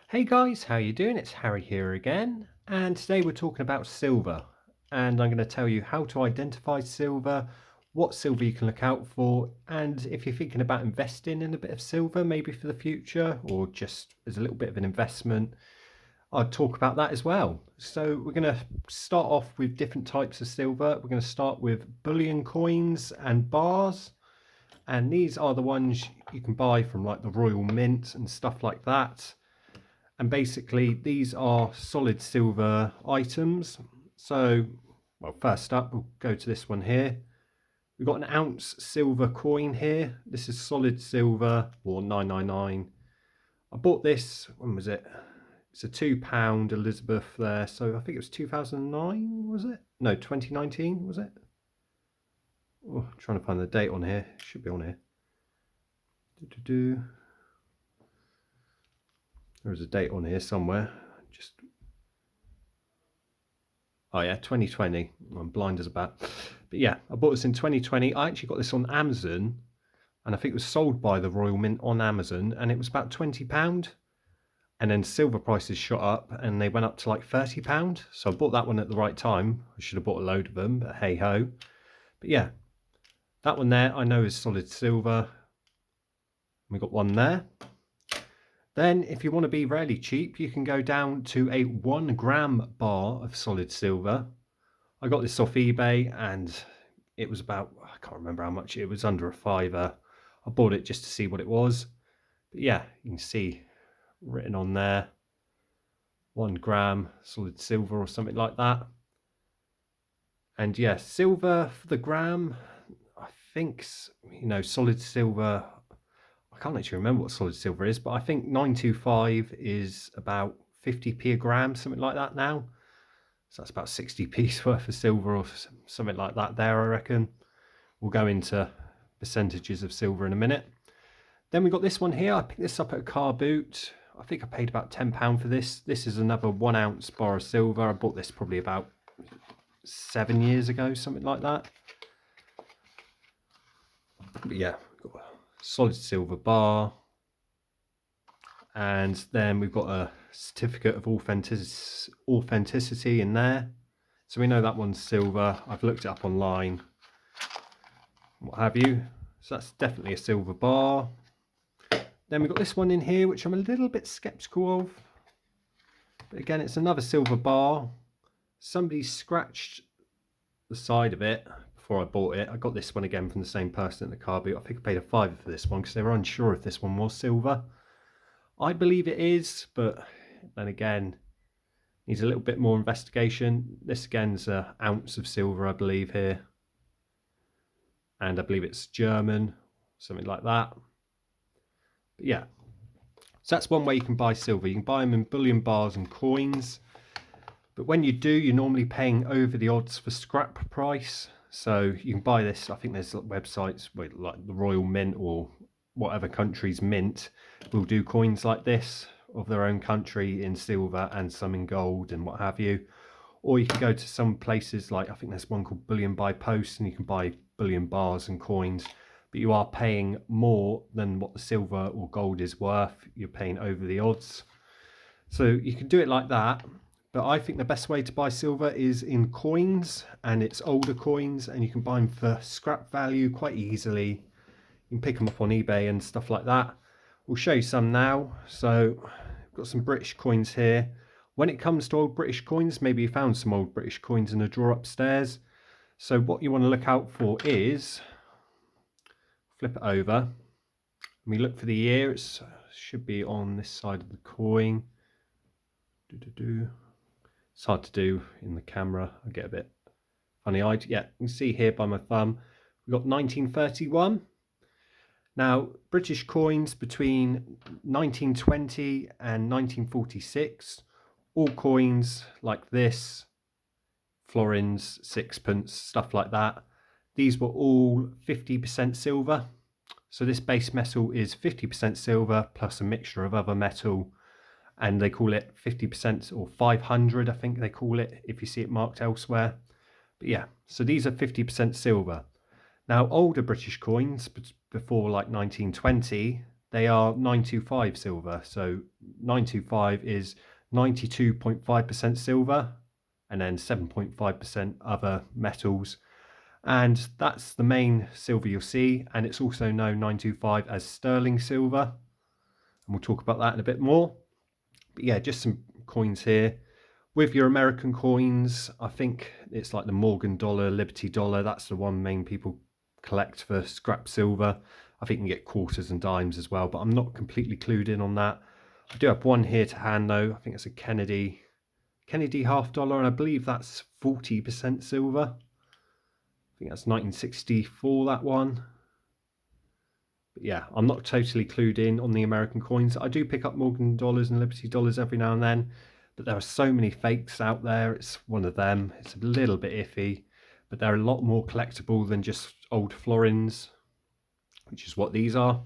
Hey guys, how you doing? It's Harry here again, and today we're talking about silver, and I'm going to tell you how to identify silver, what silver you can look out for, and if you're thinking about investing in a bit of silver, maybe for the future, or just as a little bit of an investment, I'll talk about that as well. So we're going to start off with different types of silver. We're going to start with bullion coins and bars, and these are the ones you can buy from like the Royal Mint and stuff like that. And basically these are solid silver items. So, well, first up we'll go to this one here. We've got an ounce silver coin here. This is solid silver, or 999. I bought this, when was it? It's a £2 Elizabeth there, so I think it was 2009, was it? No, 2019, was it? Oh, I'm trying to find the date on here. It should be on here. There is a date on here somewhere. Just Oh yeah, 2020. I'm blind as a bat. But yeah, I bought this in 2020. I actually got this on Amazon, and I think it was sold by the Royal Mint on Amazon, and it was about £20. And then silver prices shot up, and they went up to like £30. So I bought that one at the right time. I should have bought a load of them, but hey ho. But yeah, that one there I know is solid silver. We got one there. Then if you want to be really cheap, you can go down to a 1 gram bar of solid silver. I got this off eBay and it was about, I can't remember how much, it was under a fiver. I bought it just to see what it was. But yeah, you can see written on there, 1 gram solid silver or something like that. And yeah, silver for the gram, I think, solid silver, I can't actually remember what solid silver is, but I think 925 is about 50p a gram, something like that now. So that's about 60p worth of silver or something like that there, I reckon. We'll go into percentages of silver in a minute. Then we got this one here. I picked this up at a car boot. I think I paid about £10 for this. This is another 1 ounce bar of silver. I bought this probably about 7 years ago, something like that. But yeah, got a solid silver bar. And then we've got a certificate of authenticity in there. So we know that one's silver. I've looked it up online, what have you. So that's definitely a silver bar. Then we've got this one in here, which I'm a little bit skeptical of. But again, it's another silver bar. Somebody scratched the side of it before I bought it. I got this one again from the same person at the car boot. I think I paid a £5 for this one because they were unsure if this one was silver. I believe it is, but then again, needs a little bit more investigation. This again's an ounce of silver, I believe, here. And I believe it's German, something like that. But yeah, so that's one way you can buy silver. You can buy them in bullion bars and coins. But when you do, you're normally paying over the odds for scrap price. So you can buy this, I think there's websites where, like the Royal Mint or whatever country's mint will do coins like this of their own country in silver and some in gold and what have you. Or you can go to some places like, I think there's one called Bullion by Post, and you can buy bullion bars and coins, but you are paying more than what the silver or gold is worth. You're paying over the odds. So you can do it like that. But I think the best way to buy silver is in coins, and it's older coins, and you can buy them for scrap value quite easily. You can pick them up on eBay and stuff like that. We'll show you some now. So I've got some British coins here. When it comes to old British coins, maybe you found some old British coins in a drawer upstairs. So what you want to look out for is, flip it over, and we look for the year. It should be on this side of the coin. It's hard to do in the camera. I get a bit funny-eyed. Yeah, you can see here by my thumb, we've got 1931. Now, British coins between 1920 and 1946, all coins like this, florins, sixpence, stuff like that, these were all 50% silver. So this base metal is 50% silver plus a mixture of other metal, and they call it 50% or 500, I think they call it, if you see it marked elsewhere. But yeah, so these are 50% silver. Now, older British coins before like 1920, they are 925 silver. So 925 is 92.5% silver and then 7.5% other metals. And that's the main silver you'll see. And it's also known 925 as sterling silver. And we'll talk about that in a bit more. But yeah, just some coins here. With your American coins, I think it's like the Morgan dollar, Liberty dollar. That's the one main people collect for scrap silver. I think you can get quarters and dimes as well, but I'm not completely clued in on that. I do have one here to hand though. I think it's a Kennedy half dollar, and I believe that's 40% silver. I think that's 1964, that one. But yeah, I'm not totally clued in on the American coins. I do pick up Morgan dollars and Liberty dollars every now and then, but there are so many fakes out there. It's one of them. It's a little bit iffy, but they're a lot more collectible than just old florins, which is what these are.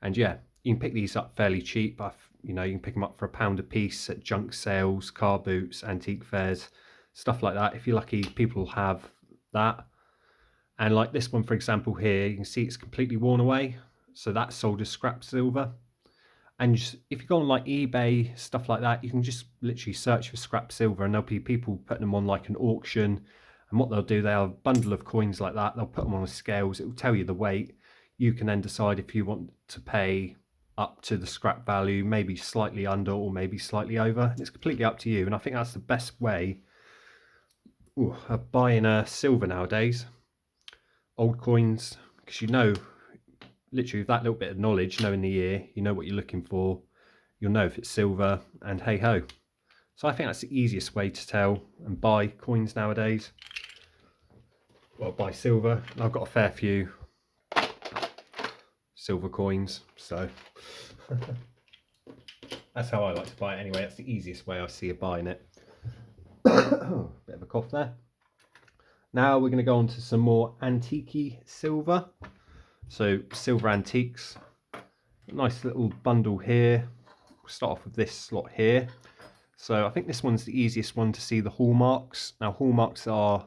And yeah, you can pick these up fairly cheap. You can pick them up for £1 a piece at junk sales, car boots, antique fairs, stuff like that. If you're lucky, people have that. And like this one, for example, here, you can see it's completely worn away. So that's sold as scrap silver. And if you go on like eBay, stuff like that, you can just literally search for scrap silver and there'll be people putting them on like an auction. And what they'll do, they'll have a bundle of coins like that. They'll put them on the scales. It will tell you the weight. You can then decide if you want to pay up to the scrap value, maybe slightly under or maybe slightly over. It's completely up to you. And I think that's the best way of buying silver nowadays. Old coins, because literally with that little bit of knowledge, knowing the year, you know what you're looking for, you'll know if it's silver, and hey ho. So I think that's the easiest way to tell and buy coins nowadays. Well, buy silver. I've got a fair few silver coins, so that's how I like to buy it anyway. That's the easiest way I see of buying it. Bit of a cough there. Now we're going to go on to some more antique silver. So silver antiques, nice little bundle here. We'll start off with this slot here. So I think this one's the easiest one to see the hallmarks. Now hallmarks are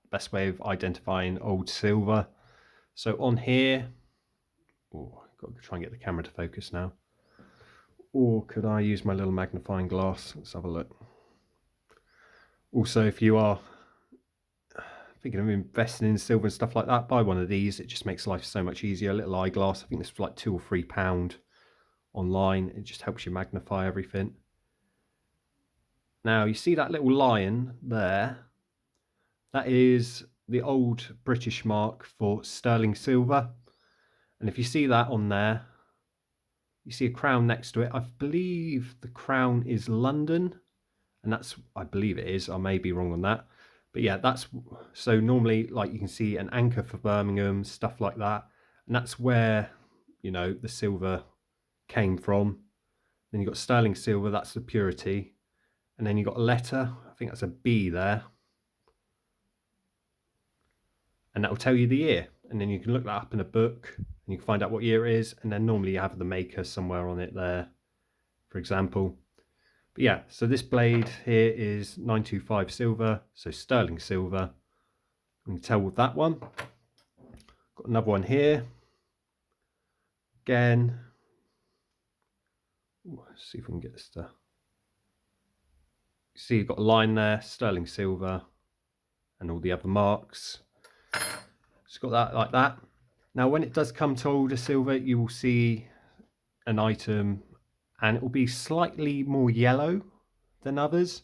the best way of identifying old silver. So on here, I've got to try and get the camera to focus now. Or could I use my little magnifying glass? Let's have a look. Also, if you are thinking of investing in silver and stuff like that, buy one of these. It just makes life so much easier. A little eyeglass. I think this was like £2 or £3 online. It just helps you magnify everything. Now you see that little lion there? That is the old British mark for sterling silver. And if you see that on there, you see a crown next to it. I believe the crown is London, and I believe it is. I may be wrong on that. But yeah, so normally, like, you can see an anchor for Birmingham, stuff like that. And that's where, the silver came from. Then you've got sterling silver, that's the purity. And then you've got a letter, I think that's a B there. And that will tell you the year. And then you can look that up in a book and you can find out what year it is. And then normally you have the maker somewhere on it there, for example. But yeah, so this blade here is 925 silver, so sterling silver. You can tell with that one. Got another one here. Again, let's see if we can get this to... See, you've got a line there, sterling silver, and all the other marks. It's got that like that. Now, when it does come to older silver, you will see an item, and it will be slightly more yellow than others.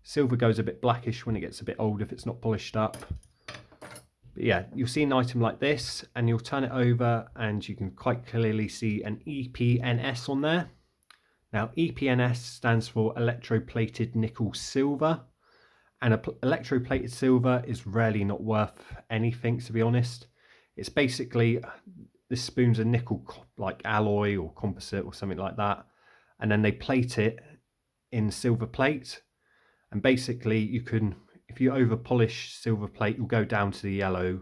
Silver goes a bit blackish when it gets a bit old if it's not polished up. But yeah, you'll see an item like this, and you'll turn it over, and you can quite clearly see an EPNS on there. Now, EPNS stands for electroplated nickel silver, and electroplated silver is rarely not worth anything, to be honest. It's basically, this spoon's a nickel like alloy or composite or something like that, and then they plate it in silver plate, and basically you can, if you over polish silver plate, you'll go down to the yellow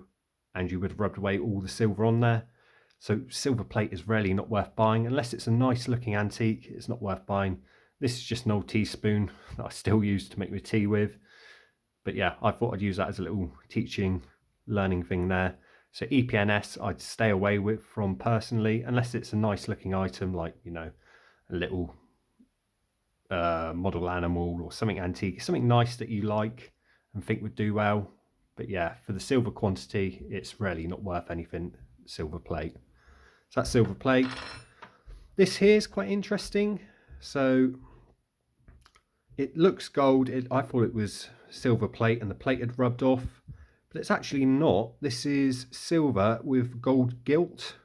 and you would have rubbed away all the silver on there. So silver plate is really not worth buying unless it's a nice looking antique. It's not worth buying. This is just an old teaspoon that I still use to make my tea with. But yeah, I thought I'd use that as a little teaching, learning thing there. So EPNS I'd stay away with from personally, unless it's a nice looking item like, you know, a little model animal or something antique, something nice that you like and think would do well. But yeah, for the silver quantity, it's really not worth anything silver plate. So that's silver plate. This here is quite interesting. So it looks gold. I thought it was silver plate and the plate had rubbed off, but it's actually not. This is silver with gold gilt.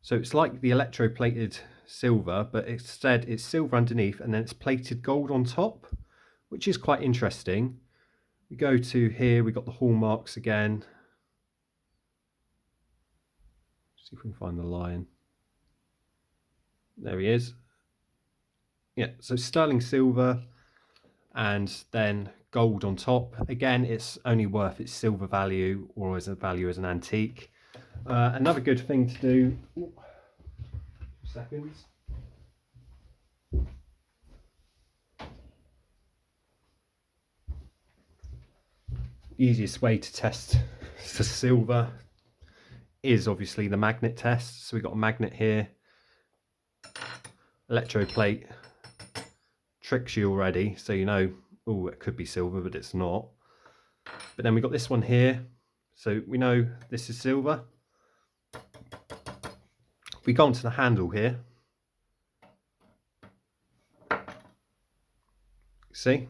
So it's like the electroplated silver, but instead it's silver underneath and then it's plated gold on top, which is quite interesting. We go to here, we got the hallmarks again. See if we can find the lion. There he is. Yeah, so sterling silver and then gold on top. Again, it's only worth its silver value or as a value as an antique. Another good thing to do. Seconds. Easiest way to test the silver is obviously the magnet test. So we've got a magnet here. Electroplate tricks you already, so you know, oh, it could be silver, but it's not. But then we got this one here, so we know this is silver. We go onto the handle here. See?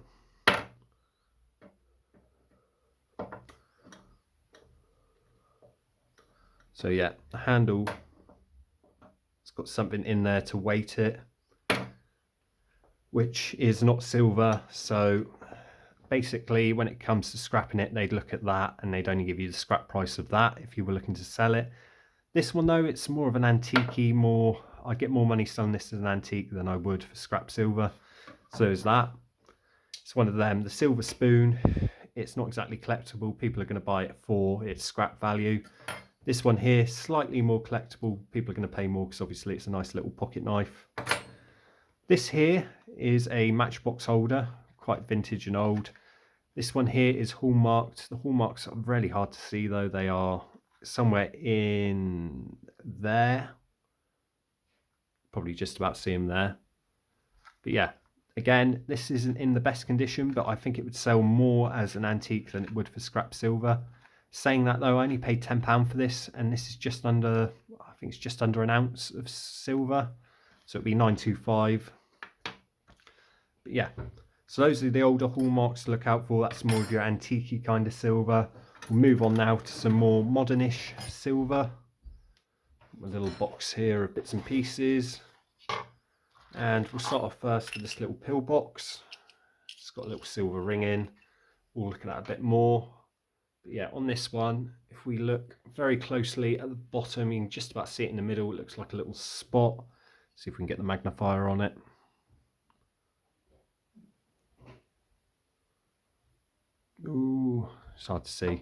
So yeah, the handle, it's got something in there to weight it, which is not silver. So basically when it comes to scrapping it, they'd look at that and they'd only give you the scrap price of that if you were looking to sell it. This one though, it's more of an antique-y, I get more money selling this as an antique than I would for scrap silver. So is that. It's one of them. The silver spoon, it's not exactly collectible. People are going to buy it for its scrap value. This one here, slightly more collectible. People are going to pay more because obviously it's a nice little pocket knife. This here is a matchbox holder, quite vintage and old. This one here is hallmarked. The hallmarks are really hard to see though. They are somewhere in there. Probably just about see them there. But yeah, again, this isn't in the best condition, but I think it would sell more as an antique than it would for scrap silver. Saying that though, I only paid £10 for this, and this is just under, I think it's just under an ounce of silver. So it'd be 925. But yeah, so those are the older hallmarks to look out for. That's more of your antique kind of silver. We'll move on now to some more modernish silver. A little box here of bits and pieces. And we'll start off first with this little pill box. It's got a little silver ring in. We'll look at that a bit more. But yeah, on this one, if we look very closely at the bottom, you can just about see it in the middle. It looks like a little spot. See if we can get the magnifier on it. Ooh, it's hard to see.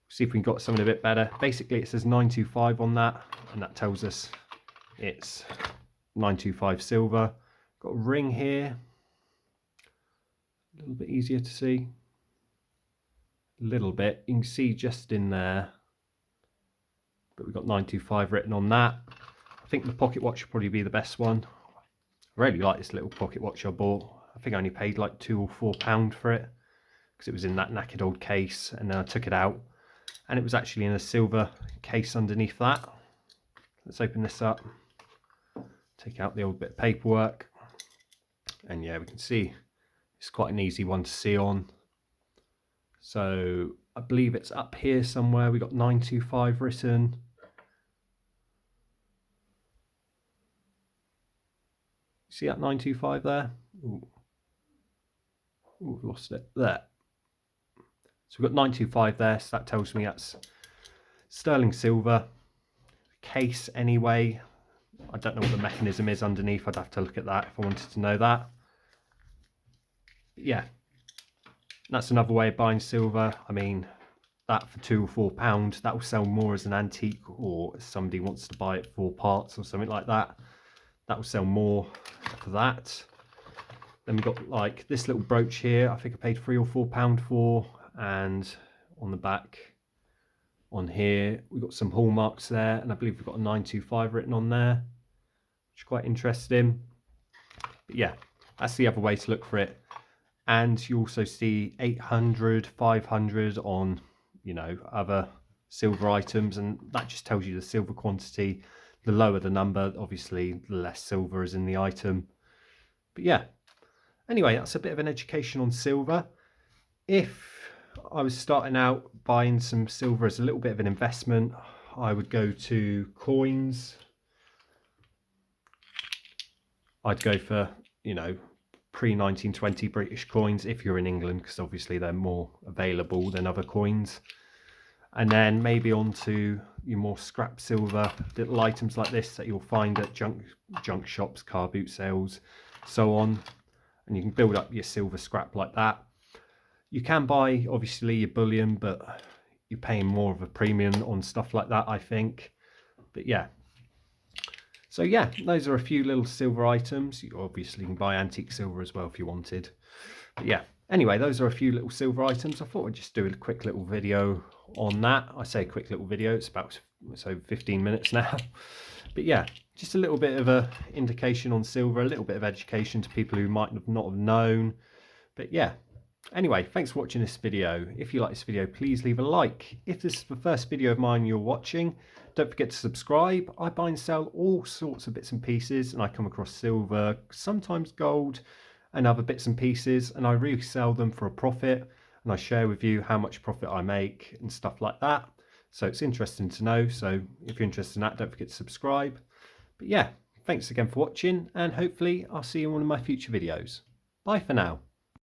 See if we can got something a bit better. Basically, it says 925 on that, and that tells us it's 925 silver. Got a ring here. A little bit easier to see. A little bit. You can see just in there. But we've got 925 written on that. I think the pocket watch will probably be the best one. I really like this little pocket watch I bought. I think I only paid like £2 or £4 for it, because it was in that knackered old case, and then I took it out and it was actually in a silver case underneath that. Let's open this up, take out the old bit of paperwork, and yeah, we can see it's quite an easy one to see on. So I believe it's up here somewhere. We got 925 written. See that 925 there? Ooh. Ooh, I've lost it there. So we've got 925 there, so that tells me that's sterling silver. Case anyway. I don't know what the mechanism is underneath. I'd have to look at that if I wanted to know that. But yeah, that's another way of buying silver. I mean, that for £2 or £4, that will sell more as an antique, or if somebody wants to buy it for parts or something like that, that will sell more for that. Then we've got like this little brooch here. I think I paid £3 or £4 for, and on the back on here. We've got some hallmarks there, and I believe we've got a 925 written on there, which is quite interesting. But yeah, that's the other way to look for it. And you also see 800, 500 on, you know, other silver items, and that just tells you the silver quantity. The lower the number, obviously, the less silver is in the item. But yeah, anyway, that's a bit of an education on silver. If I was starting out buying some silver as a little bit of an investment, I would go to coins. I'd go for, you know, pre-1920 British coins if you're in England, because obviously they're more available than other coins. And then maybe onto your more scrap silver, little items like this that you'll find at junk shops, car boot sales, so on. And you can build up your silver scrap like that. You can buy, obviously, your bullion, but you're paying more of a premium on stuff like that, I think. But yeah. So yeah, those are a few little silver items. You obviously can buy antique silver as well if you wanted. But yeah, anyway, those are a few little silver items. I thought I'd just do a quick little video on that. I say quick little video, it's about 15 minutes now. But yeah, just a little bit of a indication on silver, a little bit of education to people who might not have known. But yeah, anyway, thanks for watching this video. If you like this video, please leave a like. If this is the first video of mine you're watching, don't forget to subscribe. I buy and sell all sorts of bits and pieces, and I come across silver, sometimes gold, and other bits and pieces, and I resell them for a profit, and I share with you how much profit I make and stuff like that. So it's interesting to know. So if you're interested in that, don't forget to subscribe. But yeah, thanks again for watching, and hopefully I'll see you in one of my future videos. Bye for now.